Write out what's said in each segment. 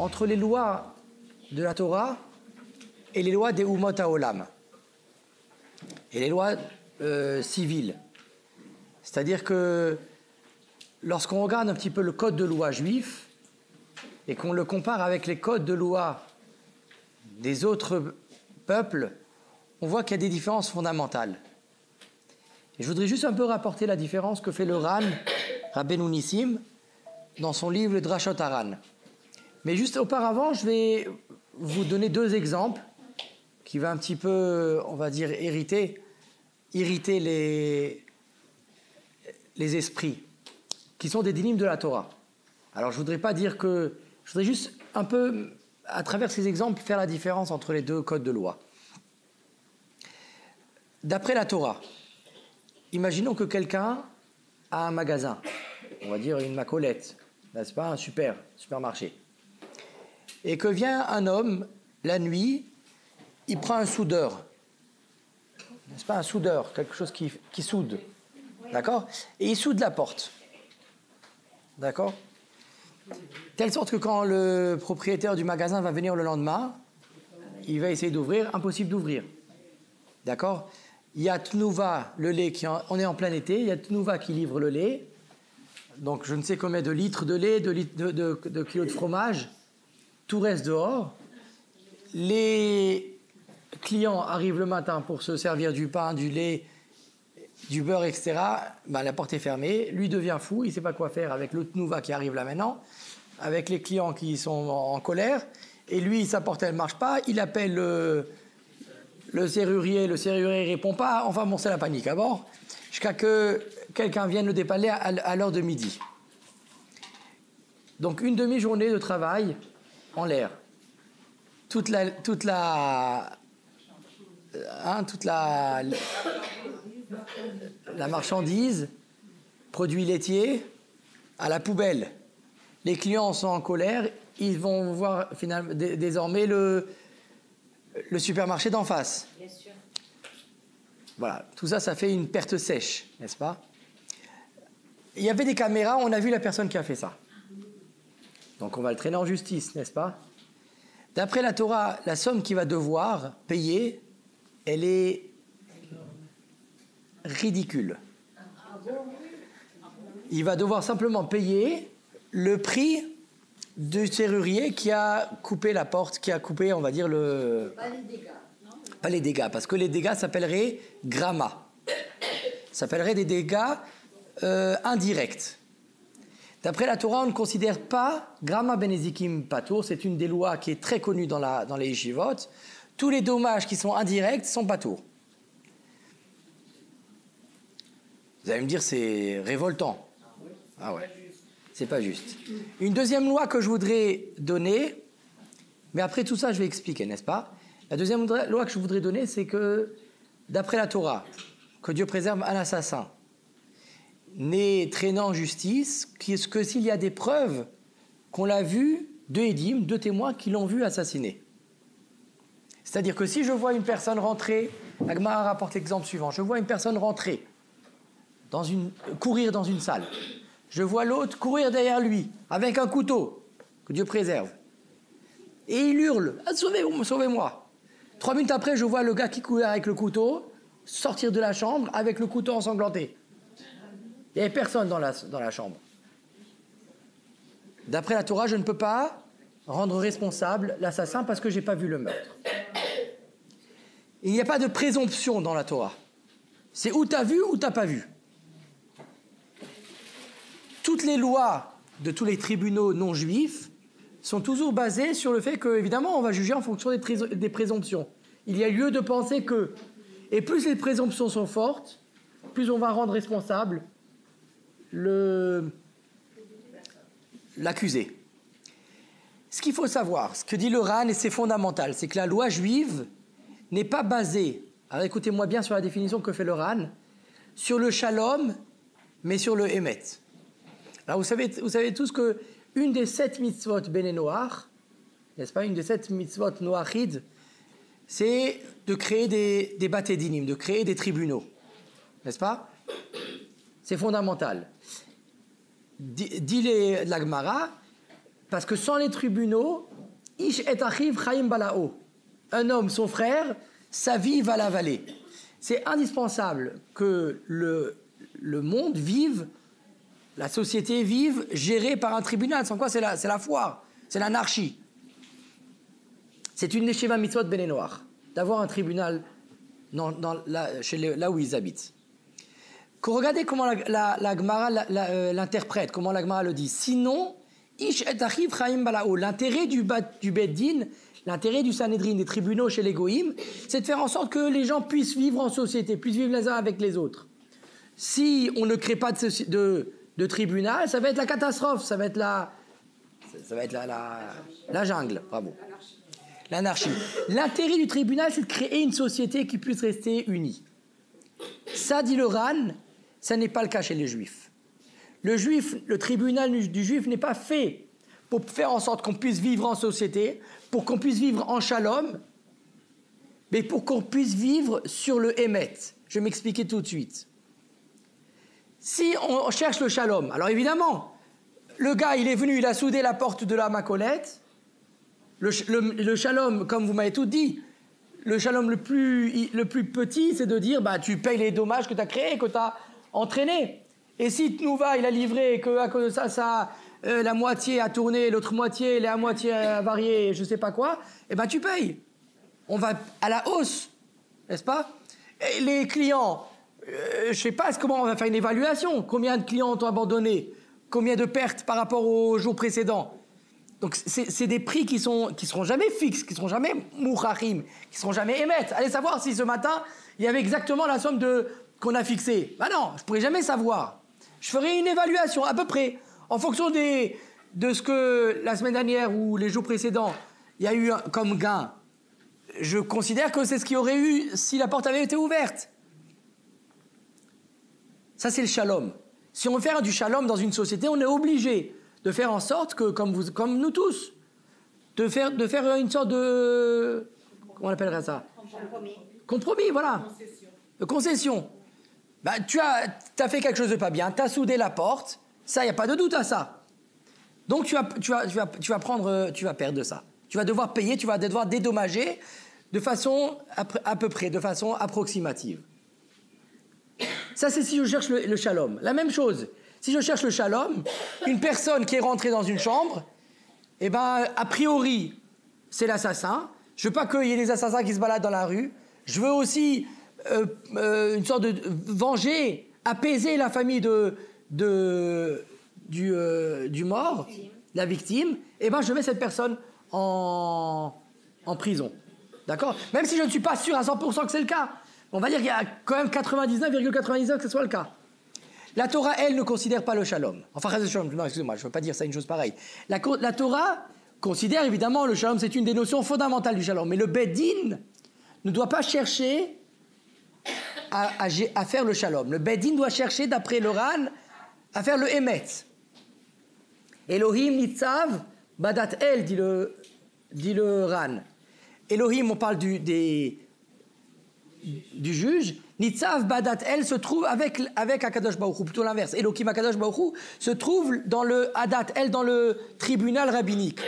entre les lois de la Torah et les lois des Umot HaOlam et les lois civiles. C'est-à-dire que lorsqu'on regarde un petit peu le code de loi juif et qu'on le compare avec les codes de loi des autres peuples, on voit qu'il y a des différences fondamentales. Et je voudrais juste un peu rapporter la différence que fait le Ran, Rabbeinu Nissim, dans son livre le Drashot Haran. Mais juste auparavant, je vais vous donner deux exemples qui vont un petit peu, on va dire, irriter les esprits, qui sont des dynimes de la Torah. Alors je voudrais pas dire que... Je voudrais juste un peu, à travers ces exemples, faire la différence entre les deux codes de loi. D'après la Torah, imaginons que quelqu'un a un magasin, on va dire une macolette, n'est-ce pas, un supermarché, et que vient un homme, la nuit, il prend un soudeur, n'est-ce pas, un soudeur, quelque chose qui soude, d'accord, et il soude la porte, d'accord, telle sorte que quand le propriétaire du magasin va venir le lendemain, il va essayer d'ouvrir, impossible d'ouvrir, d'accord. Il y a Tnouva, le lait, on est en plein été, il y a Tnouva qui livre le lait, donc je ne sais combien de litres de lait, de kilos de fromage, tout reste dehors. Les clients arrivent le matin pour se servir du pain, du lait, du beurre, etc. Ben, la porte est fermée, lui devient fou, il ne sait pas quoi faire avec le Tnouva qui arrive là maintenant, avec les clients qui sont en colère, et lui, sa porte elle ne marche pas, il appelle le serrurier ne répond pas, enfin bon, c'est la panique à bord, jusqu'à que quelqu'un vienne le dépanner à l'heure de midi. Donc une demi-journée de travail en l'air. Toute la marchandise, produits laitiers, à la poubelle. Les clients sont en colère, ils vont voir finalement, désormais le supermarché d'en face. Bien sûr. Voilà, tout ça, ça fait une perte sèche, n'est-ce pas? Il y avait des caméras, on a vu la personne qui a fait ça. Donc on va le traîner en justice, n'est-ce pas? D'après la Torah, la somme qu'il va devoir payer, elle est ridicule. Il va devoir simplement payer le prix du serrurier qui a coupé la porte, qui a coupé, on va dire, Pas les dégâts, non? Pas les dégâts, parce que les dégâts s'appelleraient gramma. S'appelleraient des dégâts indirects. D'après la Torah, on ne considère pas gramma benezikim patour, c'est une des lois qui est très connue dans les yeshivot. Tous les dommages qui sont indirects sont patour. Vous allez me dire, c'est révoltant. Ah ouais. C'est pas juste. Une deuxième loi que je voudrais donner, mais après tout ça, je vais expliquer, n'est-ce pas? La deuxième loi que je voudrais donner, c'est que, d'après la Torah, que Dieu préserve un assassin, n'est traînant en justice que s'il y a des preuves qu'on l'a vu, deux édim, deux témoins qui l'ont vu assassiner. C'est-à-dire que si je vois une personne rentrer, Agmara rapporte l'exemple suivant, je vois une personne rentrer, courir dans une salle, je vois l'autre courir derrière lui, avec un couteau, que Dieu préserve. Et il hurle, « Sauvez-moi !» 3 minutes après, je vois le gars qui courait avec le couteau sortir de la chambre avec le couteau ensanglanté. Il n'y avait personne dans la chambre. D'après la Torah, je ne peux pas rendre responsable l'assassin parce que je n'ai pas vu le meurtre. Il n'y a pas de présomption dans la Torah. C'est ou tu as vu ou tu n'as pas vu. Toutes les lois de tous les tribunaux non juifs sont toujours basées sur le fait que, évidemment, on va juger en fonction des présomptions. Il y a lieu de penser que, et plus les présomptions sont fortes, plus on va rendre responsable l'accusé. Ce qu'il faut savoir, ce que dit le Ran, et c'est fondamental, c'est que la loi juive n'est pas basée, alors écoutez-moi bien sur la définition que fait le Ran, sur le shalom, mais sur le émet. Alors vous savez tous que une des 7 mitzvot Béné Noach, n'est-ce pas, une des 7 mitzvot Noachid, c'est de créer des baté dinim, de créer des tribunaux, n'est-ce pas? C'est fondamental. Dit la Gemara, parce que sans les tribunaux, Ish et achiv chaim balao. Un homme, son frère, sa vie va l'avaler. C'est indispensable que le monde vive, la société vive, gérée par un tribunal. Sans quoi, c'est la foire, c'est l'anarchie. C'est une des Sheva Mitzvot Bnei Noach, d'avoir un tribunal là où ils habitent. Regardez comment la Gemara l'interprète, comment la Gemara le dit. Sinon, Ish et achiv chaim balao. L'intérêt du Beddin, l'intérêt du Sanhedrin, des tribunaux chez les Goïm, c'est de faire en sorte que les gens puissent vivre en société, puissent vivre les uns avec les autres. Si on ne crée pas de tribunal, ça va être la catastrophe, ça va être la jungle. Bravo. L'anarchie. L'intérêt du tribunal, c'est de créer une société qui puisse rester unie. Ça, dit le Ran, ça n'est pas le cas chez les Juifs. Le tribunal du Juif n'est pas fait pour faire en sorte qu'on puisse vivre en société, pour qu'on puisse vivre en shalom, mais pour qu'on puisse vivre sur le émet. Je vais m'expliquer tout de suite. Si on cherche le shalom, alors évidemment, le gars, il est venu, il a soudé la porte de la Macolette. Le shalom, comme vous m'avez tout dit, le shalom le plus petit, c'est de dire, bah, tu payes les dommages que tu as créés, que tu as entraînés. Et si Tnouva, il a livré, qu'à cause de ça, la moitié a tourné, l'autre moitié, la moitié a varié, je ne sais pas quoi, eh ben tu payes. On va à la hausse, n'est-ce pas? Et les clients, je ne sais pas comment on va faire une évaluation. Combien de clients ont abandonné? Combien de pertes par rapport aux jours précédents? Donc c'est des prix qui seront jamais fixes, qui seront jamais mouchachim, qui seront jamais émettre. Allez savoir si ce matin, il y avait exactement la somme qu'on a fixée. Ben non, je ne pourrais jamais savoir. Je ferai une évaluation à peu près, en fonction de ce que la semaine dernière ou les jours précédents, il y a eu comme gain. Je considère que c'est ce qu'il y aurait eu si la porte avait été ouverte. Ça, c'est le shalom. Si on veut faire du shalom dans une société, on est obligé de faire en sorte que, comme nous tous, de faire une sorte de... Comment on appellerait ça? Compromis, voilà. De concession. Bah, tu as fait quelque chose de pas bien, tu as soudé la porte, ça, il n'y a pas de doute à ça. Donc, tu vas perdre de ça. Tu vas devoir payer, tu vas devoir dédommager de façon à peu près, de façon approximative. Ça, c'est si je cherche le shalom. La même chose, si je cherche le shalom, une personne qui est rentrée dans une chambre, eh ben, a priori, c'est l'assassin. Je veux pas qu'il y ait des assassins qui se baladent dans la rue. Je veux aussi une sorte de venger, apaiser la famille du mort, la victime. Eh ben, je mets cette personne en prison. D'accord? Même si je ne suis pas sûr à 100% que c'est le cas. On va dire qu'il y a quand même 99,99 que ce soit le cas. La Torah, elle, ne considère pas le shalom. Enfin, non, excusez-moi, je ne veux pas dire ça une chose pareille. La Torah considère évidemment le shalom, c'est une des notions fondamentales du shalom. Mais le Beddin ne doit pas chercher à faire le shalom. Le Beddin doit chercher, d'après le Ran, à faire le Emet. Elohim nitzav badat el, dit le Ran. Elohim, on parle du juge. Nitzav badat el se trouve avec Akadosh Baruch Hu, plutôt l'inverse. Elohim Akadosh Baruch Hu se trouve dans le Hadat el, dans le tribunal rabbinique.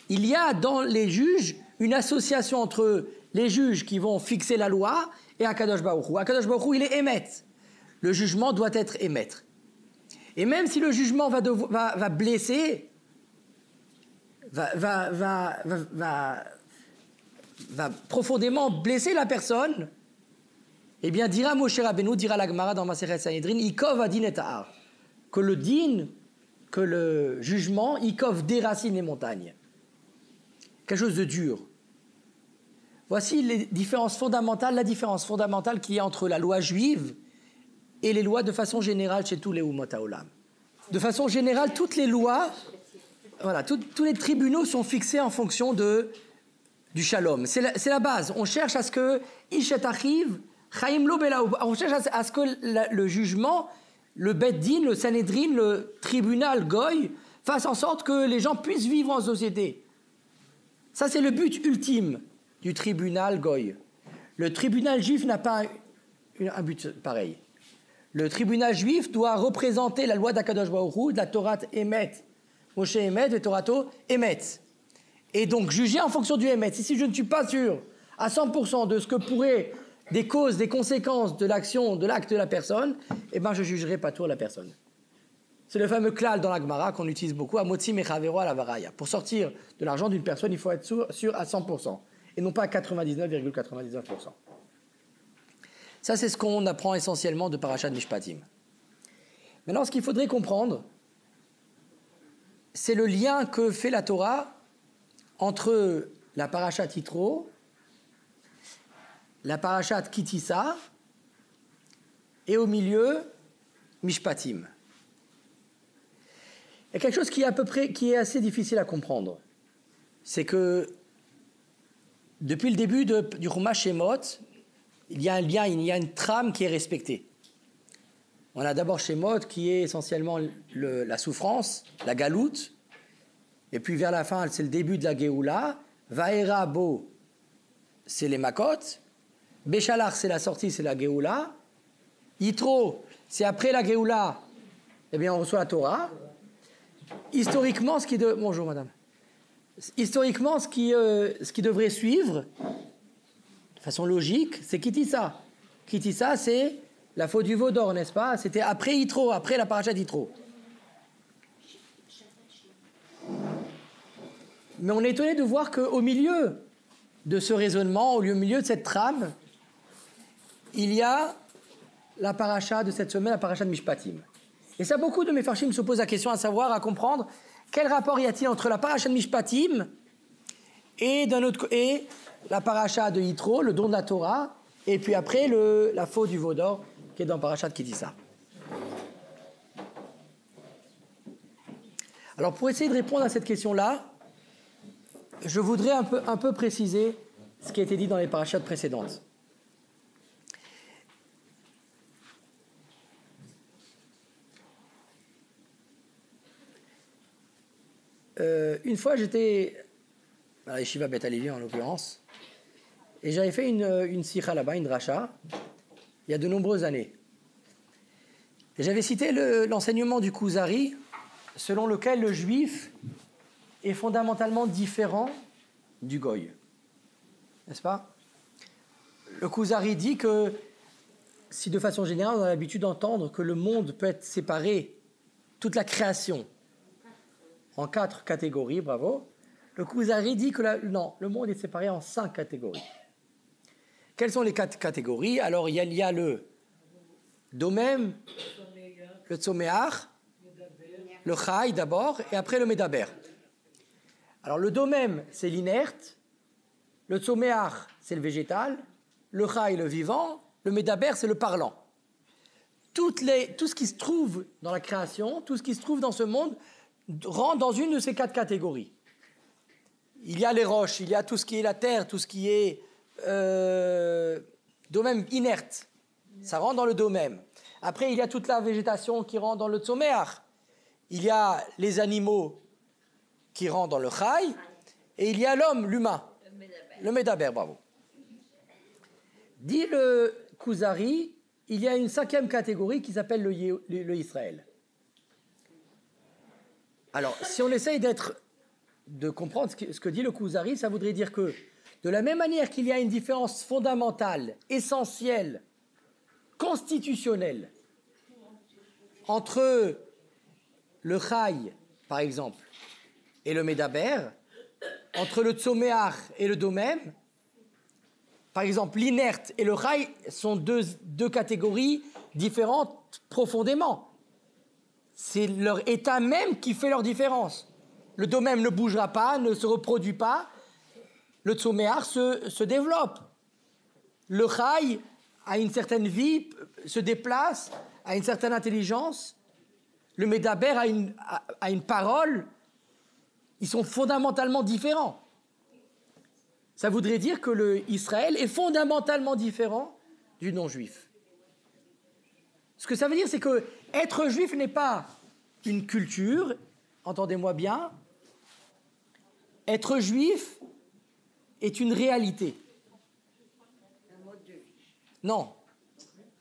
Il y a dans les juges une association entre les juges qui vont fixer la loi et Akadosh Baruch Hu. Akadosh Baruch Hu, il est émettre. Le jugement doit être émettre. Et même si le jugement va blesser, va profondément blesser la personne, eh bien, dira Moshe Rabbeinu, dira la Gemara dans Masechet Sanhedrin, Ikov adin et ta'ar, que le din, que le jugement, Ikov déracine les montagnes. Quelque chose de dur. Voici les différences fondamentales, la différence fondamentale qu'il y a entre la loi juive et les lois de façon générale chez tous les Umot HaOlam. De façon générale, toutes les lois, voilà, tous les tribunaux sont fixés en fonction du shalom. C'est la base. On cherche à ce que Ishet Achiv, Chaim Lo Belaou, on cherche à ce que le jugement, le Beddin, le Sanhedrin, le tribunal Goy, fasse en sorte que les gens puissent vivre en société. Ça, c'est le but ultime du tribunal Goy. Le tribunal juif n'a pas un but pareil. Le tribunal juif doit représenter la loi d'Akadosh Baruch Hu, de la Torah Emet, Moshe Emet, et Torato Emet. et donc juger en fonction du Emet. Si je ne suis pas sûr à 100% de ce que pourraient des causes, des conséquences de l'action, de l'acte de la personne, eh ben je jugerai pas tout la personne. C'est le fameux klal dans la Gemara qu'on utilise beaucoup, amotzi mechavero ala varaya. Pour sortir de l'argent d'une personne, il faut être sûr à 100%, et non pas à 99,99%. Ça, c'est ce qu'on apprend essentiellement de Parashat Mishpatim. Maintenant, ce qu'il faudrait comprendre, c'est le lien que fait la Torah entre la Parashat Yitro, la Parashat Kitissa, et au milieu, Mishpatim. Il y a quelque chose qui est assez difficile à comprendre. C'est que depuis le début du Chumash Shemot, il y a un lien, il y a une trame qui est respectée. On a d'abord Shemot qui est essentiellement la souffrance, la galoute, et puis vers la fin, c'est le début de la Géoula. Vaera Bo, c'est les Makot. Béchalach, c'est la sortie, c'est la Géoula. Yitro, c'est après la Géoula, eh bien on reçoit la Torah. Historiquement, bonjour madame. Historiquement, ce qui devrait suivre, de façon logique, c'est Kitissa. Kitissa, c'est la faute du veau d'or, n'est-ce pas? C'était après Yitro, après la paracha d'Yitro. Mais on est étonné de voir qu'au milieu de ce raisonnement, au milieu de cette trame, il y a la paracha de cette semaine, la paracha de Mishpatim. Et ça, beaucoup de mes farshim se posent la question à savoir, à comprendre, quel rapport y a-t-il entre la paracha de Mishpatim et la paracha de Yitro, le don de la Torah, et puis après la faute du veau d'or qui est dans paracha de Kitissa. Alors pour essayer de répondre à cette question-là, je voudrais un peu préciser ce qui a été dit dans les parachats précédentes. Une fois, j'étais à la Yeshiva Beth Alevi en l'occurrence, et j'avais fait une sikha là-bas, une dracha, il y a de nombreuses années. Et j'avais cité l'enseignement du Kuzari, selon lequel le juif est fondamentalement différent du goy. N'est-ce pas? Le Kuzari dit que, si de façon générale on a l'habitude d'entendre que le monde peut être séparé, toute la création, en 4 catégories, bravo, le Kuzari dit que le monde est séparé en 5 catégories. Quelles sont les 4 catégories? Alors il y a le domem, le tsomeach, le chai d'abord, et après le medaber. Alors le domem, c'est l'inerte, le tsomeach, c'est le végétal, le chai, le vivant, le medaber, c'est le parlant. Tout ce qui se trouve dans la création, tout ce qui se trouve dans ce monde, rentre dans une de ces 4 catégories. Il y a les roches, il y a tout ce qui est la terre, tout ce qui est domem inerte, ça rentre dans le domem. Après, il y a toute la végétation qui rentre dans le tsomeach. Il y a les animaux qui rentrent dans le chai, et il y a l'homme, l'humain, le medaber, bravo. Dit le Kuzari, il y a une 5e catégorie qui s'appelle le Israël. Alors, si on essaye de comprendre ce que dit le Kuzari, ça voudrait dire que, de la même manière qu'il y a une différence fondamentale, essentielle, constitutionnelle, entre le chai, par exemple, et le medaber, entre le tsomeach et le domem, par exemple, l'inerte et le chai sont deux catégories différentes profondément. C'est leur état même qui fait leur différence. Le domem ne bougera pas, ne se reproduit pas. Le tsomeach se développe. Le chai a une certaine vie, se déplace, a une certaine intelligence. Le medaber a une parole. Ils sont fondamentalement différents. Ça voudrait dire que l'Israël est fondamentalement différent du non-juif. Ce que ça veut dire, c'est que être juif n'est pas une culture, entendez-moi bien. Être juif est une réalité. Un mode de vie. Non,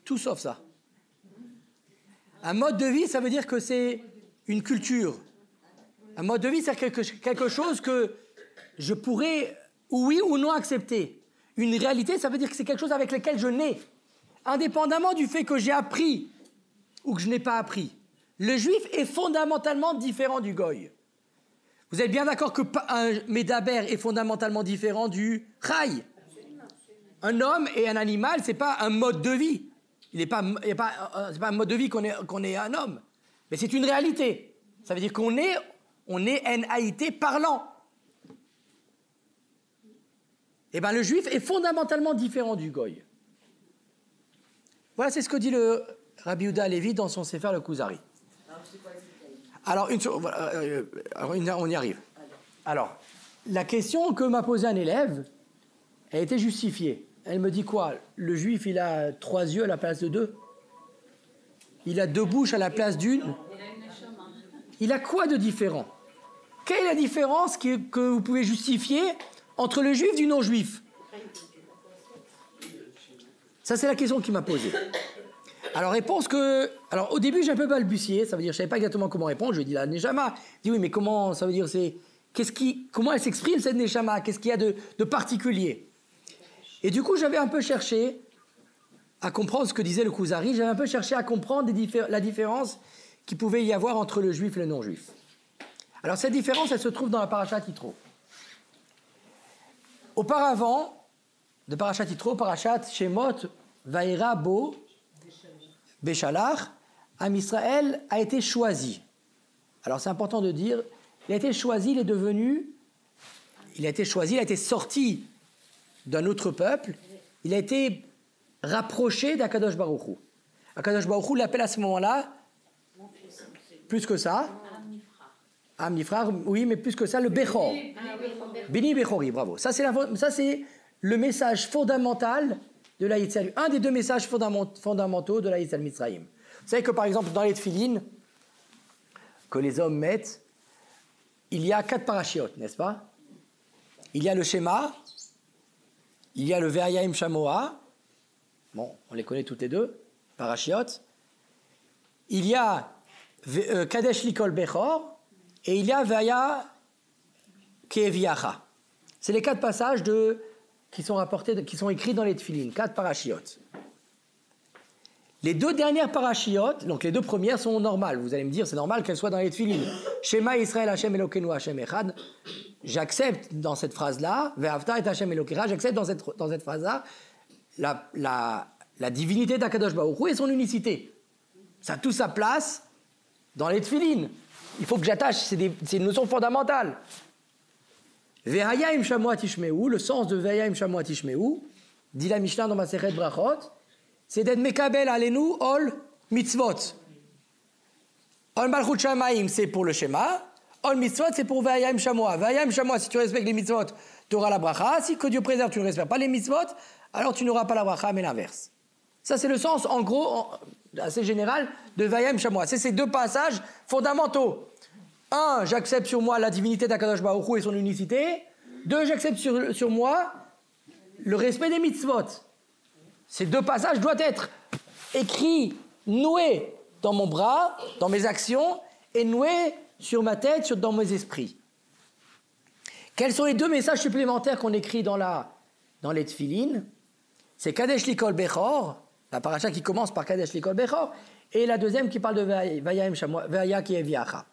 tout sauf ça. Un mode de vie, ça veut dire que c'est une culture. Un mode de vie, c'est quelque chose que je pourrais, oui ou non, accepter. Une réalité, ça veut dire que c'est quelque chose avec lequel je nais. Indépendamment du fait que j'ai appris ou que je n'ai pas appris. Le juif est fondamentalement différent du goy. Vous êtes bien d'accord que un médaber est fondamentalement différent du chai. Un homme et un animal, c'est pas un mode de vie. C'est pas un mode de vie qu'on est un homme. Mais c'est une réalité. Ça veut dire qu'on est NAIT parlant. Eh bien, le juif est fondamentalement différent du goy. Voilà, c'est ce que dit le Rabbi Yehuda Halevi dans son Sefer le Kuzari. Alors, on y arrive. Alors, la question que m'a posée un élève a été justifiée. Elle me dit quoi? Le juif, il a 3 yeux à la place de 2. Il a 2 bouches à la place d'une. Il a quoi de différent? Quelle est la différence que vous pouvez justifier entre le juif et du non-juif? Ça, c'est la question qu'il m'a posée. Alors, réponse que... Alors, au début, j'ai un peu balbutié. Ça veut dire, je ne savais pas exactement comment répondre. Je lui ai dit, la Neshama. Il dit, oui, mais comment, ça veut dire, comment elle s'exprime, cette Neshama? Qu'est-ce qu'il y a de particulier? Et du coup, j'avais un peu cherché à comprendre ce que disait le Kuzari. J'avais un peu cherché à comprendre la différence qu'il pouvait y avoir entre le juif et le non-juif. Alors, cette différence, elle se trouve dans la Parashat Yitro. Auparavant, de Parashat Yitro, Parashat Shemot, Vaïra, Bo, Béchalach, Am Israël a été choisi. Alors c'est important de dire, il a été choisi, il a été sorti d'un autre peuple, il a été rapproché d'Akadosh Baruch Hu. Akadosh Baruch Hu l'appelle à ce moment-là, plus que ça, Am Nifrar, oui, mais plus que ça, le Bechor. Bini Bechori, bravo. Ça, c'est le message fondamental de la Yitzhak, un des 2 messages fondamentaux de la Yitzhak Mitzrayim. Vous savez que par exemple dans les tefilines que les hommes mettent, il y a 4 parachiotes, n'est-ce pas? Il y a le Shema, il y a le Ve'ayim Shamoa, bon, on les connaît toutes les 2, parachiotes. Il y a Kadesh Likol Bechor et il y a Ve'aya Keviacha. C'est les 4 passages qui sont rapportés, qui sont écrits dans les tefilines, 4 parachiotes. Les 2 dernières parachiotes, donc les 2 premières sont normales. Vous allez me dire, c'est normal qu'elles soient dans les tefilines. Shema Israël Hashem Elokeinu Hashem Echad. J'accepte dans cette phrase-là, Ve'avta et Hashem Elokecha, j'accepte dans cette phrase-là la divinité d'Akadosh Baruch Hu et son unicité. Ça a tout sa place dans les tefilines. Il faut que j'attache, c'est une notion fondamentale. Ve'hayim Shamoa Tishmeu, le sens de Ve'hayim Shamoa Tishmeu, dit la Mishnah dans Masechet Brachot, c'est d'être Mekabel Alenu Ol Mitzvot. Ol Malchut Shamayim, c'est pour le Shema. Ol Mitzvot, c'est pour Ve'hayim Shamoa. Ve'hayim Shamoa, si tu respectes les Mitzvot, tu auras la bracha. Si que Dieu préserve, tu ne respectes pas les Mitzvot, alors tu n'auras pas la bracha, mais l'inverse. Ça, c'est le sens, en gros, assez général, de Ve'hayim Shamoa. C'est ces 2 passages fondamentaux. 1, j'accepte sur moi la divinité d'Akadosh Baruch Hu et son unicité. 2, j'accepte sur moi le respect des mitzvot. Ces 2 passages doivent être écrits, noués dans mon bras, dans mes actions, et noués sur ma tête, dans mes esprits. Quels sont les 2 messages supplémentaires qu'on écrit dans les tefilines? C'est Kadesh Likol Bechor, la paracha qui commence par Kadesh Likol Bechor, et la deuxième qui parle de Vayayim Shamoa, Ve'aya Keviacha.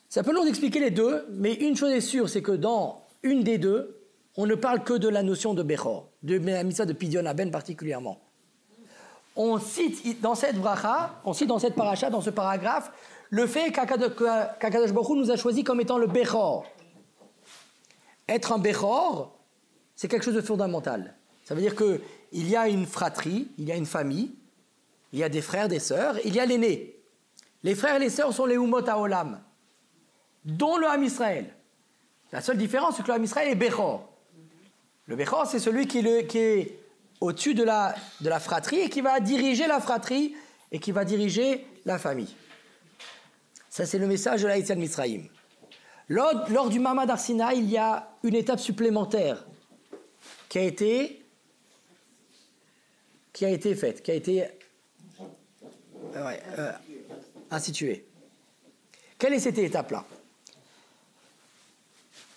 C'est un peu long d'expliquer les 2, mais une chose est sûre, c'est que dans une des 2, on ne parle que de la notion de Bechor, de la mitzvah de Pidyon Haben particulièrement. On cite dans cette bracha, on cite dans cette paracha, dans ce paragraphe, le fait qu'Akadosh Baruch Hu nous a choisi comme étant le Bechor. Être un Bechor, c'est quelque chose de fondamental. Ça veut dire qu'il y a une fratrie, il y a une famille, il y a des frères, des sœurs, il y a l'aîné. Les frères et les sœurs sont les Umot HaOlam, dont le Ham Israël. La seule différence, c'est que le Ham Israël est Bechor. Le Bechor, c'est celui qui est au-dessus de la fratrie et qui va diriger la fratrie et qui va diriger la famille. Ça, c'est le message de la Yetziat Mitzrayim. Lors du Mamad Har Sinaï, il y a une étape supplémentaire qui a été faite, qui a été instituée. Quelle est cette étape-là?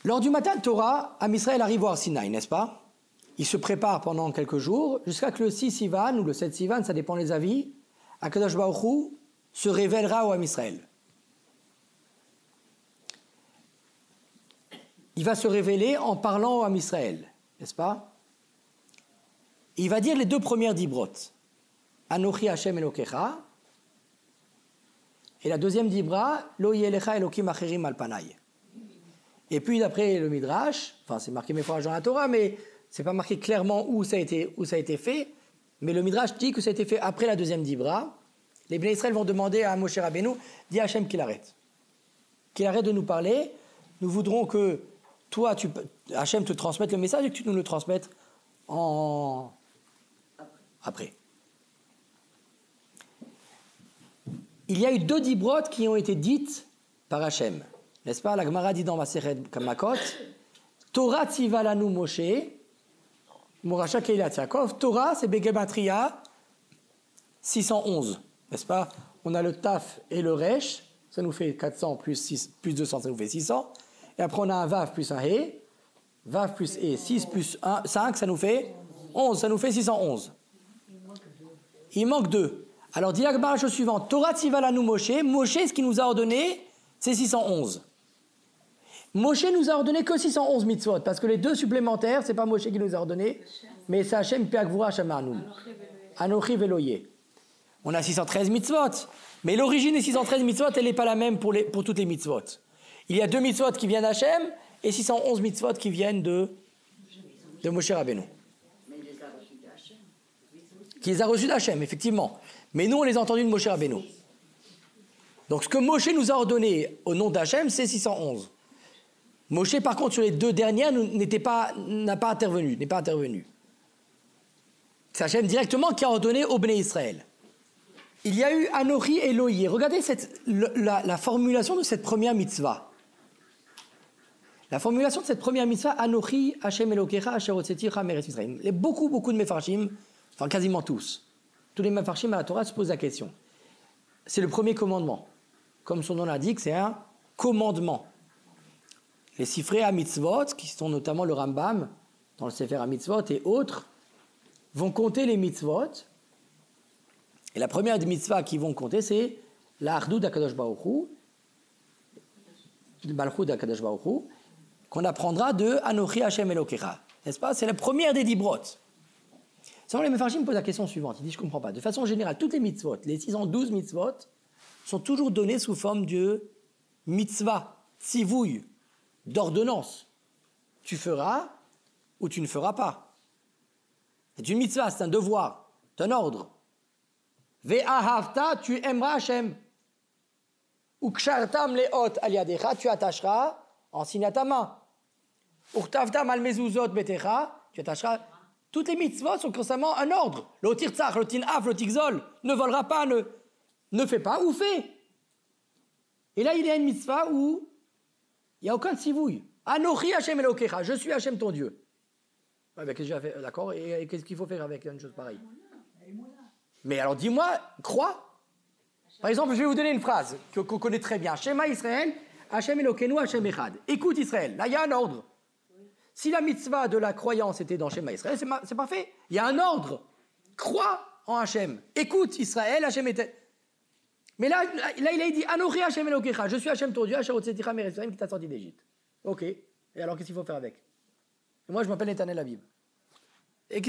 Lors du matin de Torah, Am Israël arrive au Har Sinaï, n'est-ce pas? Il se prépare pendant quelques jours, jusqu'à que le 6 Sivan ou le 7 Sivan, ça dépend des avis, Akadosh Baruch Hu se révélera au Am Israël. Il va se révéler en parlant au Am Israël, n'est-ce pas? Il va dire les deux premières dibrot. Anochi Hashem Elokecha. Et la deuxième dibra, Lo yelecha Elokim acherim al panay. Et puis d'après le Midrash, enfin c'est marqué mes fois dans la Torah, mais c'est pas marqué clairement où ça a été fait, mais le Midrash dit que ça a été fait après la deuxième dibra. Les Bnei Israël vont demander à Moshe Rabbeinu, dis à Hashem qu'il arrête de nous parler. Nous voudrons que toi, Hashem te transmette le message et que tu nous le transmettes après. Il y a eu 2 dibrot qui ont été dites par Hashem, n'est-ce pas? La Gemara dit dans Masechet Makot, Torah tziva lanu Moshe, Moracha Keilat Yaakov. Torah, c'est Begematria 611, n'est-ce pas? On a le Taf et le Resh, ça nous fait 400 plus 200, ça nous fait 600. Et après, on a un Vav plus un He, Vav plus E, 6 plus 1, 5, ça nous fait 11, ça nous fait 611. Il manque 2. Alors, dit la Gemara chose suivante, Torah tziva lanu Moshe, Moshe, ce qu'il nous a ordonné, c'est 611. Moshe nous a ordonné que 611 mitzvot, parce que les 2 supplémentaires, c'est pas Moshe qui nous a ordonné, mais c'est Hashem Pe'agvura Shamarnu. Anochi Veloye. On a 613 mitzvot, mais l'origine des 613 mitzvot, elle n'est pas la même pour toutes les mitzvot. Il y a 2 mitzvot qui viennent d'Hachem et 611 mitzvot qui viennent de Moshe Rabbeinu. Mais il les a reçus d'Hachem. Qui les a reçus d'Hachem, effectivement. Mais nous, on les a entendus de Moshe Rabbeinu. Donc, ce que Moshe nous a ordonné au nom d'Hachem, c'est 611. Moshe, par contre, sur les 2 dernières, n'est pas intervenu. C'est Hachem directement qui a ordonné au Bnei Israël. Il y a eu Anochi et Loïe. Regardez la formulation de cette première mitzvah. La formulation de cette première mitzvah, Anochi, Hashem Elokecha, Asher Hotzeticha Meretz Mitzrayim. Beaucoup de Mefarshim, enfin quasiment tous les Mefarshim à la Torah se posent la question. C'est le premier commandement. Comme son nom l'indique, c'est un commandement. Les Sifrei HaMitzvot, qui sont notamment le Rambam, dans le Sefer HaMitzvot et autres, vont compter les mitzvot. Et la première des mitzvahs qu'ils vont compter, c'est la Ardou d'Akadosh Baruch Hu, Balchut d'Akadosh Baruch Hu, qu'on apprendra de Anochi Hashem Elokecha. N'est-ce pas? C'est la première des 10 brot. Sinon, les Mefarshim me posent la question suivante. Il dit, je ne comprends pas. De façon générale, toutes les mitzvot, les 612 mitzvot, sont toujours données sous forme de mitzvah, tzivouille, d'ordonnance. Tu feras ou tu ne feras pas. C'est une mitzvah, c'est un devoir, c'est un ordre. Ve'ahavta, tu aimeras Hashem. Ou kshartam leot al yadecha, tu attacheras en signe à ta main. Urtavtam al mezuzot betecha, tu attacheras. Toutes les mitzvot sont constamment un ordre. Lo tirtzach, lo tinaf, lo tigzol, ne volera pas, ne fais pas ou fais. Et là, il y a une mitzvah où il n'y a aucun tzivouille. Anochi Hashem Elokecha, je suis Hashem ton Dieu. Ouais, ben, qu'est-ce que j'ai fait? D'accord, et qu'est-ce qu'il faut faire avec une chose pareille? Mais alors dis-moi, crois. Par exemple, je vais vous donner une phrase qu'on connaît très bien. Shema Israël, Hashem Elokeinu, Hashem Echad. Écoute Israël, là il y a un ordre. Si la mitzvah de la croyance était dans Shema Israël, c'est parfait. Il y a un ordre. Crois en Hashem. Écoute Israël, Hashem était. Mais là il a dit Anochi Hashem Elokecha, je suis Hashem ton Dieu, Asher Hotzeticha Meretz Mitzrayim qui t'a sorti d'Égypte. Ok. Et alors qu'est-ce qu'il faut faire avec? Et moi je m'appelle Éternel Habib. Et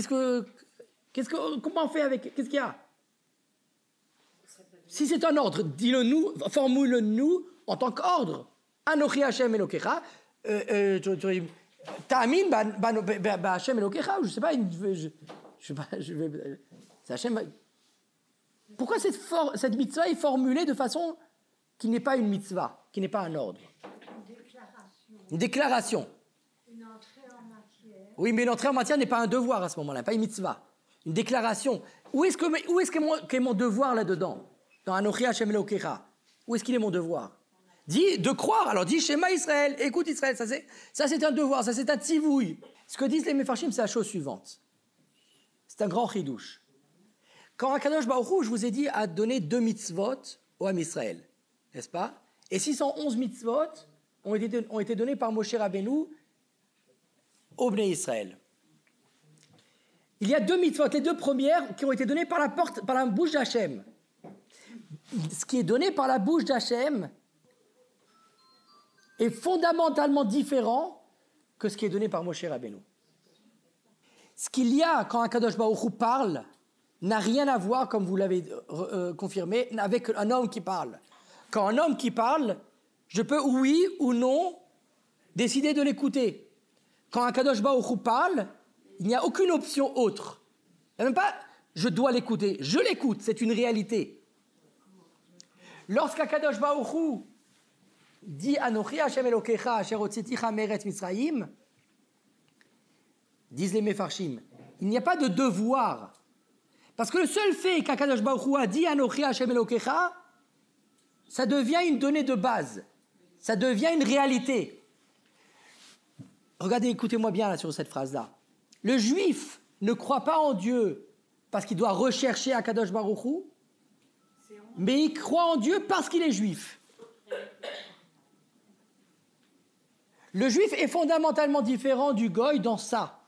comment on fait avec? Qu'est-ce qu'il y a? Si c'est un ordre, dis-le nous, formule-le nous en tant qu'ordre. Anochi Hashem Elokecha, Ta'amin Hashem Elokecha, je sais pas, c'est Hashem. Pourquoi cette mitzvah est formulée de façon qui n'est pas une mitzvah, qui n'est pas un ordre? Une déclaration. Une entrée en matière. Oui, mais l'entrée en matière n'est pas un devoir à ce moment-là, pas une mitzvah. Une déclaration. Où est-ce qu'est mon devoir là-dedans? Dans Anochi Hashem Elokecha. Où est-ce qu'il est mon devoir? Dis de croire. Alors dis Shema Israël, écoute Israël. Ça c'est un devoir, ça c'est un tzivouille. Ce que disent les Mefarshim, c'est la chose suivante. C'est un grand chidouche. Quand Akadosh Baruch Hu, je vous ai dit, a donné 2 mitzvot au Ham Israël, n'est-ce pas? Et 611 mitzvot ont été donnés par Moshe Rabbeinu au Bnei Israël. Il y a 2 mitzvot, les 2 premières qui ont été données par la bouche d'Hachem. Ce qui est donné par la bouche d'Hachem est fondamentalement différent que ce qui est donné par Moshe Rabbeinu. Ce qu'il y a quand Akadosh Baruch Hu parle n'a rien à voir, comme vous l'avez confirmé, avec un homme qui parle. Quand un homme qui parle, je peux, oui ou non, décider de l'écouter. Quand Akadosh Baruch Hu parle, il n'y a aucune option autre. Il n'y a même pas « je dois l'écouter ». Je l'écoute, c'est une réalité. Lorsqu'Akadosh Baruch Hu dit « Anochi Hashem Elokecha asher hotziticha meretz Mitzrayim », disent les Mefarshim, il n'y a pas de devoir. Parce que le seul fait qu'Akadosh Baruch Hu a dit « Anochi Hashem Elokecha », ça devient une donnée de base. Ça devient une réalité. Regardez, écoutez-moi bien là, sur cette phrase-là. Le juif ne croit pas en Dieu parce qu'il doit rechercher Akadosh Baruch Hu, mais il croit en Dieu parce qu'il est juif. Le juif est fondamentalement différent du goy dans ça.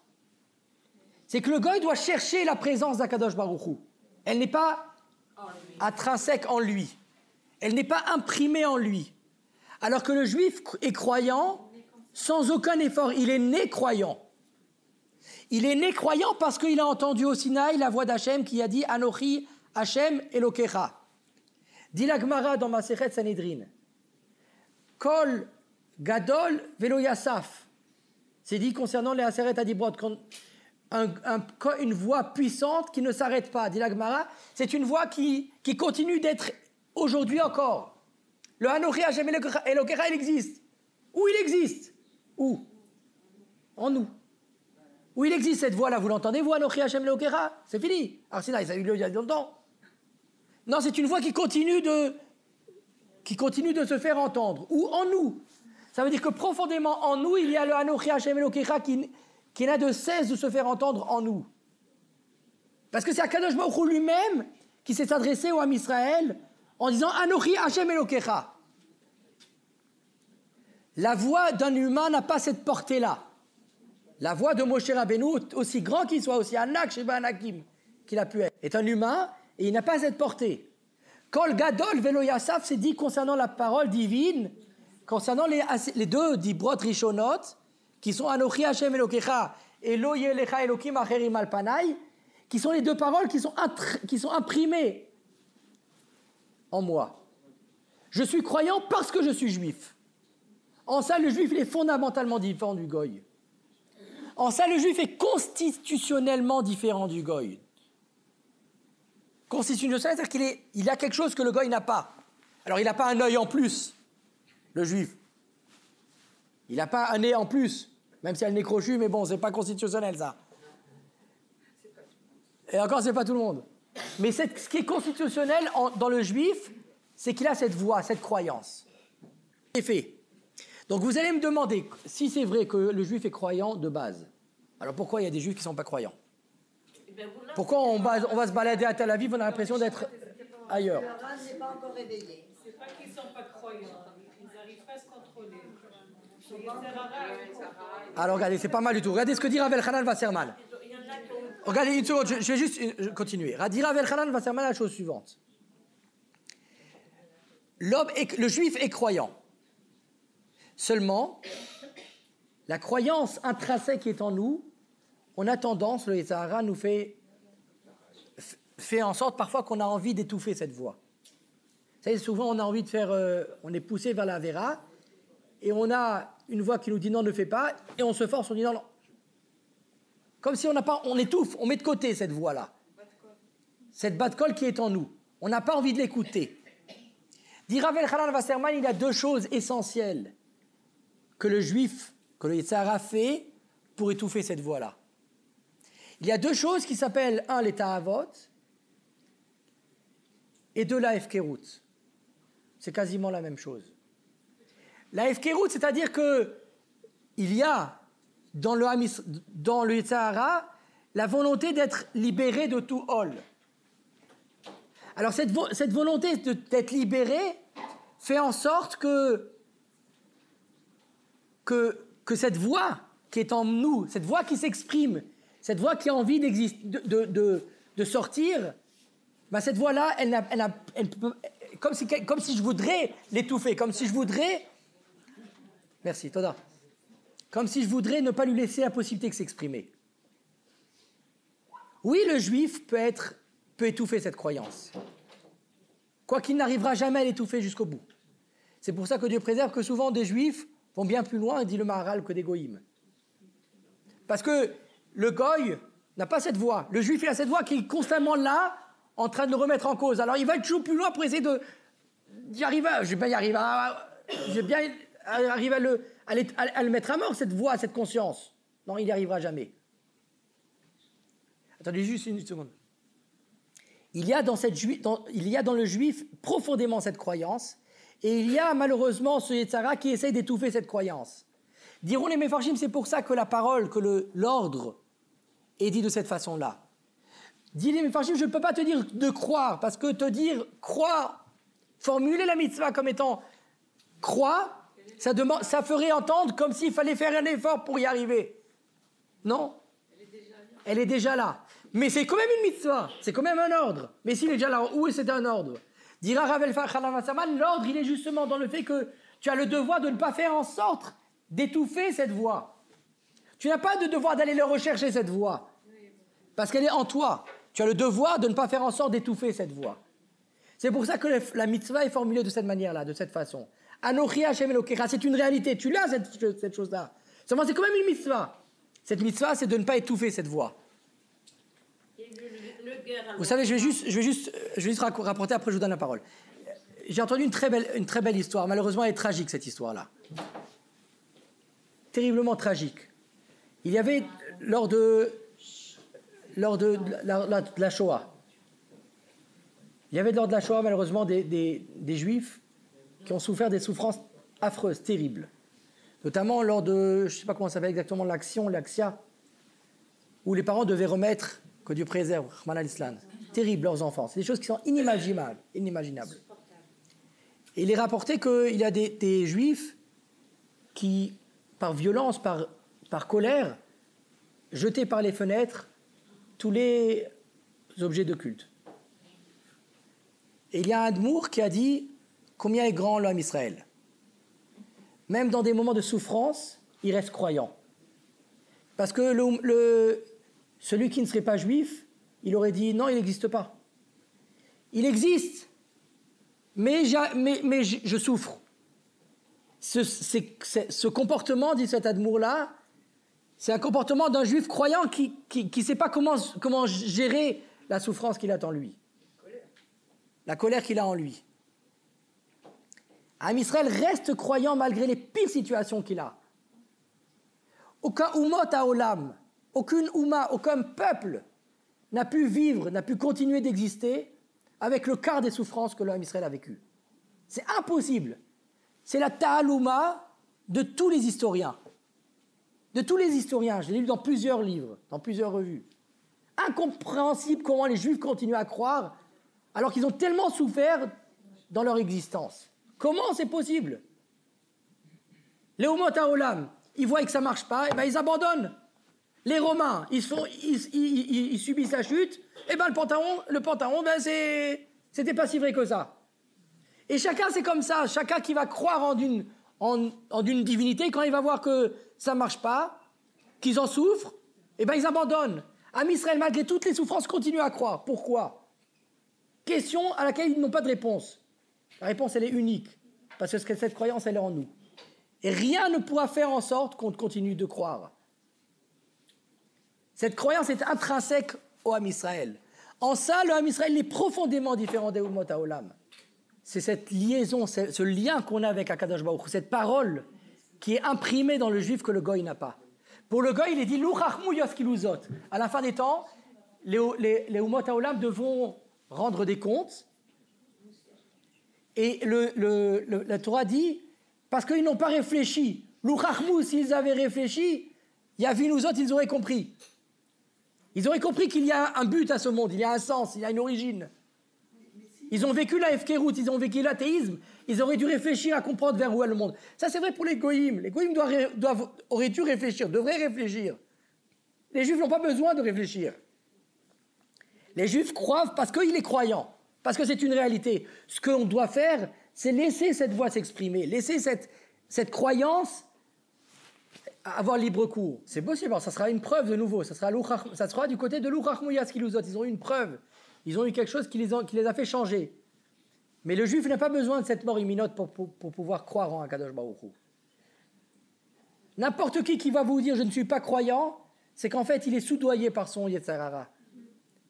C'est que le goy doit chercher la présence d'Akadosh Baruch Hu. Elle n'est pas intrinsèque en lui. Elle n'est pas imprimée en lui. Alors que le juif est croyant sans aucun effort. Il est né croyant. Il est né croyant parce qu'il a entendu au Sinaï la voix d'Hachem qui a dit « Anochi Hachem Elokecha ». Dit la Gemara dans Masechet Sanhedrin. « Kol gadol velo yasaf ». C'est dit concernant les Aseret Adibrot. Une voix puissante qui ne s'arrête pas. Dit la Gemara, c'est une voix qui continue d'être aujourd'hui encore. Le Anochi Hachem Elokecha, il existe. Où il existe? Où? En nous. Où il existe cette voix-là, vous l'entendez, vous, Anochi Hachem Elokecha? C'est fini. Alors sinon, ça a eu lieu il y a longtemps. Non, c'est une voix qui continue de se faire entendre. Ou en nous. Ça veut dire que profondément en nous, il y a le Anochi Hachem Elokecha qui n'a de cesse de se faire entendre en nous. Parce que c'est Akadosh Baruch Hu lui-même qui s'est adressé au Ham Israël en disant Anochi Hachem Elokecha. La voix d'un humain n'a pas cette portée-là. La voix de Moshe Rabbeinu, aussi grand qu'il soit, aussi anak sheba anakim qu'il a pu être, est un humain et il n'a pas cette portée. Kol gadol velo yasaf, c'est dit concernant la parole divine, concernant les 2 dibrot rishonot, qui sont Anochi Hachem Elokecha et Lo yelecha Elokim acherim al panai, qui sont les 2 paroles qui sont imprimées en moi. Je suis croyant parce que je suis juif. En ça, le juif il est fondamentalement différent du goy. En ça, le juif est constitutionnellement différent du goy. Constitutionnel, c'est-à-dire qu'il a quelque chose que le goy n'a pas. Alors, il n'a pas un œil en plus, le juif. Il n'a pas un nez en plus, même si elle est crochue, mais bon, c'est pas constitutionnel, ça. Et encore, c'est pas tout le monde. Mais ce qui est constitutionnel dans le juif, c'est qu'il a cette voix, cette croyance. C'est fait. Donc vous allez me demander si c'est vrai que le juif est croyant de base. Alors pourquoi il y a des juifs qui ne sont pas croyants? Pourquoi on va se balader à Tel Aviv, on a l'impression d'être ailleurs? Le Rav n'est pas encore réveillé. C'est pas qu'ils ne sont pas croyants, ils n'arrivent pas à se contrôler. Alors regardez, c'est pas mal du tout. Regardez ce que dit Rav Elchanan Wasserman. Regardez une seconde, je vais juste continuer. Dit Rav Elchanan Wasserman la chose suivante. Le juif est croyant. Seulement, la croyance intrinsèque qui est en nous, on a tendance, le Yetzer Hara nous fait en sorte parfois qu'on a envie d'étouffer cette voix. Vous savez, souvent on a envie de faire, on est poussé vers la Vera, et on a une voix qui nous dit non, ne fais pas, et on se force, on dit non, non. Comme si on étouffe, on met de côté cette voix-là. Cette bat-kol qui est en nous. On n'a pas envie de l'écouter. Dit Rav Elchanan Wasserman, il y a 2 choses essentielles que le juif, que le Yetzer Hara fait pour étouffer cette voix-là. Il y a 2 choses qui s'appellent, 1, les ta'avot, et 2, la hefkerut. C'est quasiment la même chose. La hefkerut, c'est-à-dire que il y a dans le Yetzer Hara la volonté d'être libéré de tout hol. Alors cette volonté d'être libéré fait en sorte que que cette voix qui est en nous, cette voix qui s'exprime, cette voix qui a envie de sortir, ben cette voix-là, elle peut, comme si je voudrais l'étouffer, comme si je voudrais... Merci, Toda. Comme si je voudrais ne pas lui laisser la possibilité de s'exprimer. Oui, le juif peut étouffer cette croyance. Quoiqu'il n'arrivera jamais à l'étouffer jusqu'au bout. C'est pour ça que Dieu préserve que souvent des juifs vont bien plus loin, dit le Maharal, que des goïms. Parce que le goy n'a pas cette voix. Le juif, il a cette voix qui est constamment là, en train de le remettre en cause. Alors il va toujours plus loin pour essayer d'y arriver. Je vais bien y arriver. Je vais bien arriver à le mettre à mort, cette voix, cette conscience. Non, il n'y arrivera jamais. Attendez juste une seconde. Il y a dans le juif profondément cette croyance, et il y a malheureusement ce Yetzara qui essaye d'étouffer cette croyance. Diront les Mefarshim, c'est pour ça que la parole, que l'ordre est dit de cette façon-là. Dis les Mefarshim, je ne peux pas te dire de croire, parce que te dire croire, formuler la mitzvah comme étant croire, ça ferait entendre comme s'il fallait faire un effort pour y arriver. Non, elle est déjà là. Mais c'est quand même une mitzvah, c'est quand même un ordre. Mais s'il est déjà là, où est-ce un ordre? Dira Rav Elfach, l'ordre, il est justement dans le fait que tu as le devoir de ne pas faire en sorte d'étouffer cette voix. Tu n'as pas de devoir d'aller le rechercher, cette voix, parce qu'elle est en toi. Tu as le devoir de ne pas faire en sorte d'étouffer cette voix. C'est pour ça que la mitzvah est formulée de cette manière-là, de cette façon. Anochi Hashem Elokecha, c'est une réalité. Tu l'as, cette chose-là. Seulement, c'est quand même une mitzvah. Cette mitzvah, c'est de ne pas étouffer cette voix. Vous savez, je vais juste rapporter, après je vous donne la parole. J'ai entendu une très belle histoire. Malheureusement, elle est tragique, cette histoire-là. Terriblement tragique. Il y avait, lors de la Shoah, malheureusement, des Juifs qui ont souffert des souffrances affreuses, terribles. Notamment lors de, je ne sais pas comment ça s'appelle exactement, l'Axia, où les parents devaient remettre, que Dieu préserve, Rahman al-Islam, terrible leurs enfants. C'est des choses qui sont inimaginables. Et il est rapporté qu'il y a des Juifs qui, par violence, par colère, jetaient par les fenêtres tous les objets de culte. Et il y a un Admour qui a dit combien est grand l'homme Israël. Même dans des moments de souffrance, il reste croyant. Parce que celui qui ne serait pas juif, il aurait dit non, il n'existe pas. Il existe, mais je souffre. Ce comportement, dit cet Admour-là, c'est un comportement d'un juif croyant qui ne sait pas comment gérer la souffrance qu'il a en lui. La colère qu'il a en lui. Am Israël reste croyant malgré les pires situations qu'il a. Aucun umot haolam, aucune ouma, aucun peuple n'a pu vivre, n'a pu continuer d'exister avec le quart des souffrances que l'homme Israël a vécues. C'est impossible. C'est la ta'alouma de tous les historiens. De tous les historiens. Je l'ai lu dans plusieurs livres, dans plusieurs revues. Incompréhensible comment les Juifs continuent à croire alors qu'ils ont tellement souffert dans leur existence. Comment c'est possible? Les Umot HaOlam, ils voient que ça ne marche pas, et ben ils abandonnent. Les Romains, ils subissent la chute, et ben le Panthéon, ben c'était pas si vrai que ça. Et chacun, c'est comme ça. Chacun qui va croire en d'une divinité, quand il va voir que ça ne marche pas, qu'ils en souffrent, et ben ils abandonnent. Am Israël, malgré toutes les souffrances, continue à croire. Pourquoi? Question à laquelle ils n'ont pas de réponse. La réponse, elle est unique, parce que cette croyance, elle est en nous. Et rien ne pourra faire en sorte qu'on continue de croire. Cette croyance est intrinsèque au Ham Israël. En ça, le Ham Israël est profondément différent des Umot HaOlam. C'est cette liaison, ce lien qu'on a avec Akadosh Baruch Hu, cette parole qui est imprimée dans le juif que le goy n'a pas. Pour le goy, il est dit « L'uchachmu yoskiluzot ». À la fin des temps, les Umot HaOlam devront rendre des comptes. Et la Torah dit, parce qu'ils n'ont pas réfléchi. L'uchachmu, s'ils avaient réfléchi, Yavi nous autres, ils auraient compris. Ils auraient compris qu'il y a un but à ce monde, il y a un sens, il y a une origine. Mais si Ils ont vécu la Hefkerut, ils ont vécu l'athéisme, ils auraient dû réfléchir à comprendre vers où est le monde. Ça, c'est vrai pour les goïms. Les goïms auraient dû réfléchir, devraient réfléchir. Les juifs n'ont pas besoin de réfléchir. Les juifs croient parce qu'il est croyant, parce que c'est une réalité. Ce qu'on doit faire, c'est laisser cette voix s'exprimer, laisser cette croyance avoir libre cours. C'est possible, ça sera une preuve de nouveau, ça sera du côté de l'Uchach Mouyas qui nous autres. Ils ont eu une preuve, ils ont eu quelque chose qui les a fait changer. Mais le juif n'a pas besoin de cette mort imminente pour pouvoir croire en Akadosh Baruch Hu. N'importe qui va vous dire je ne suis pas croyant, c'est qu'en fait il est soudoyé par son Yetzer Hara.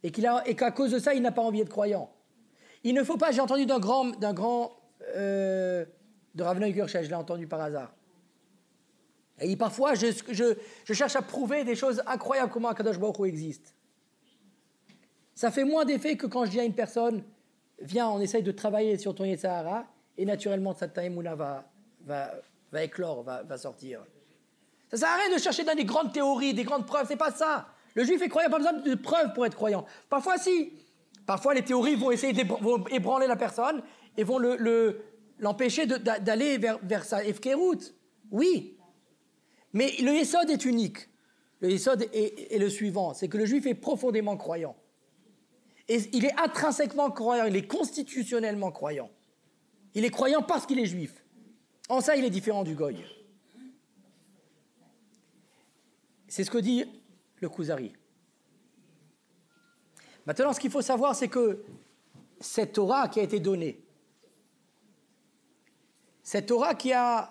Et qu'à cause de ça, il n'a pas envie d'être croyant. Il ne faut pas, j'ai entendu de Rav Neugershel, je l'ai entendu par hasard. Et parfois, je cherche à prouver des choses incroyables comment Akadosh Baruch Hu existe. Ça fait moins d'effet que quand je dis à une personne, viens, on essaye de travailler sur ton Yetzer Hara, et naturellement, ta Taïmouna va éclore, va sortir. Ça sert à rien de chercher dans des grandes théories, des grandes preuves, c'est pas ça. Le juif est croyant, pas besoin de preuves pour être croyant. Parfois, si. Parfois, les théories vont essayer vont ébranler la personne et vont l'empêcher d'aller vers sa Hefkerut. Oui. Mais le Yesod est unique. Le Yesod est le suivant, c'est que le juif est profondément croyant. Et il est intrinsèquement croyant, il est constitutionnellement croyant. Il est croyant parce qu'il est juif. En ça, il est différent du Goy. C'est ce que dit le Kuzari. Maintenant, ce qu'il faut savoir, c'est que cette Torah qui a été donnée, cette Torah qui a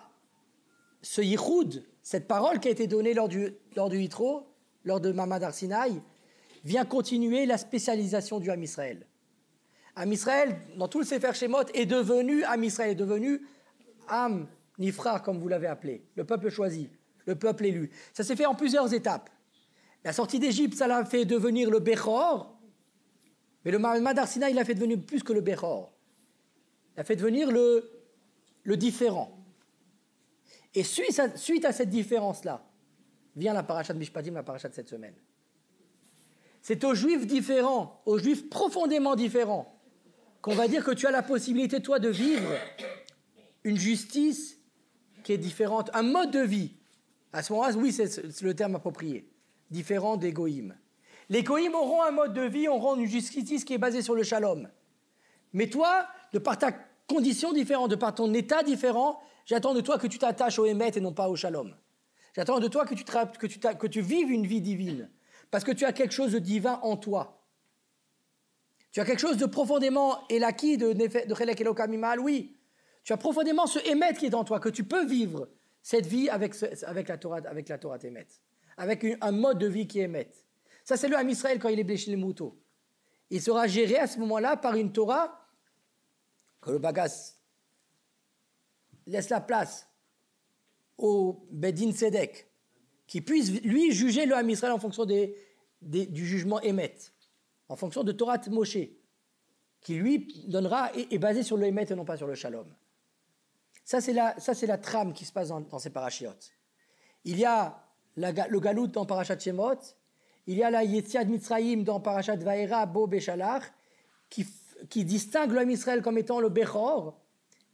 ce yichud, cette parole qui a été donnée lors du Yitro, lors de Mamad Har Sinaï, vient continuer la spécialisation du Am Israël. Am Israël, dans tout le Sefer Shemot, est devenu Am Israël, est devenu Am Nifra, comme vous l'avez appelé, le peuple choisi, le peuple élu. Ça s'est fait en plusieurs étapes. La sortie d'Égypte, ça l'a fait devenir le Bechor, mais le Mamad Har Sinaï, il l'a fait devenir plus que le Bechor. Il a fait devenir le différent. Et suite à cette différence-là, vient la paracha de Mishpatim, la paracha de cette semaine. C'est aux Juifs différents, aux Juifs profondément différents, qu'on va dire que tu as la possibilité, toi, de vivre une justice qui est différente, un mode de vie. À ce moment-là, oui, c'est le terme approprié, différent des Goïms. Les Goïms auront un mode de vie, auront une justice qui est basée sur le shalom. Mais toi, de par ta condition différente, de par ton état différent, j'attends de toi que tu t'attaches au Hémet et non pas au shalom. J'attends de toi que tu vives une vie divine, parce que tu as quelque chose de divin en toi. Tu as quelque chose de profondément élaki, de Chelek Elokam Imal, oui. Tu as profondément ce Hémet qui est en toi, que tu peux vivre cette vie avec la Torah Hémet, avec un mode de vie qui est Hémet. Ça, c'est le Am Israël quand il est bléché les moutons. Il sera géré à ce moment-là par une Torah que le Bagas laisse la place au Bedin Tzedek, qui puisse, lui, juger le Am Israël en fonction du jugement Hémet, en fonction de Torah Moshe, qui lui donnera, est basé sur le Hémet et non pas sur le Shalom. Ça, c'est la trame qui se passe dans ces parachiotes. Il y a le Galout dans Parashat Shemot, il y a la Yetziat Mitzrayim dans Parashat Vaera, Bo Beshalach, qui distingue le Am Israël comme étant le Bechor,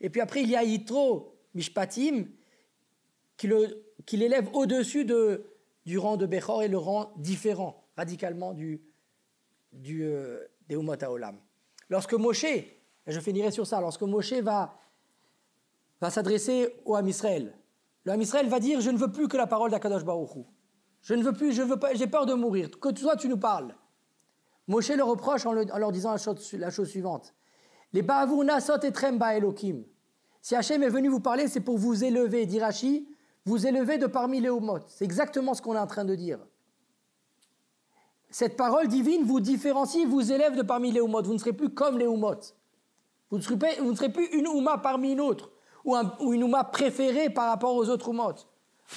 et puis après il y a Yitro Mishpatim, qui l'élève au-dessus du rang de Bechor et le rang différent, radicalement des Umot HaOlam. Lorsque Moshe, je finirai sur ça, lorsque Moshe va s'adresser au Am Israël, le Am Israël va dire « Je ne veux plus que la parole d'Akadosh Baruch Hu. Je ne veux plus, j'ai peur de mourir, que toi tu nous parles. » Moshe le reproche en leur disant la chose suivante. « Les Ba'avur Nasot etrem ba'elokim. » Si Hachem est venu vous parler, c'est pour vous élever, dit Rashi, vous élever de parmi les Umot. C'est exactement ce qu'on est en train de dire. Cette parole divine vous différencie, vous élève de parmi les Umot. Vous ne serez plus comme les Umot. Vous ne serez plus une Ouma parmi une autre, ou une Ouma préférée par rapport aux autres Umot.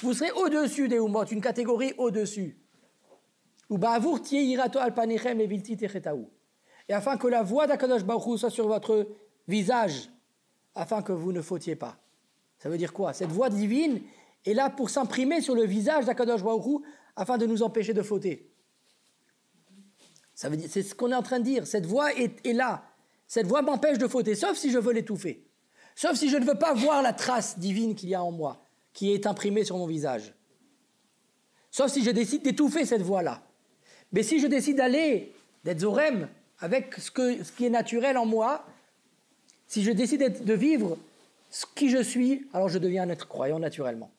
Vous serez au-dessus des Umot, une catégorie au-dessus. Ou ba'avur tiye yirato al panechem levilti techetaou. Et afin que la voix d'Akadosh Baruch Hu soit sur votre visage, afin que vous ne fautiez pas. Ça veut dire quoi? Cette voix divine est là pour s'imprimer sur le visage d'Akadosh Baruch Hu afin de nous empêcher de fauter. Ça veut dire, c'est ce qu'on est en train de dire. Cette voix est là. Cette voix m'empêche de fauter, sauf si je veux l'étouffer. Sauf si je ne veux pas voir la trace divine qu'il y a en moi, qui est imprimée sur mon visage. Sauf si je décide d'étouffer cette voix-là. Mais si je décide d'aller, d'être zorem, avec ce qui est naturel en moi, si je décide de vivre qui je suis, alors je deviens un être croyant naturellement.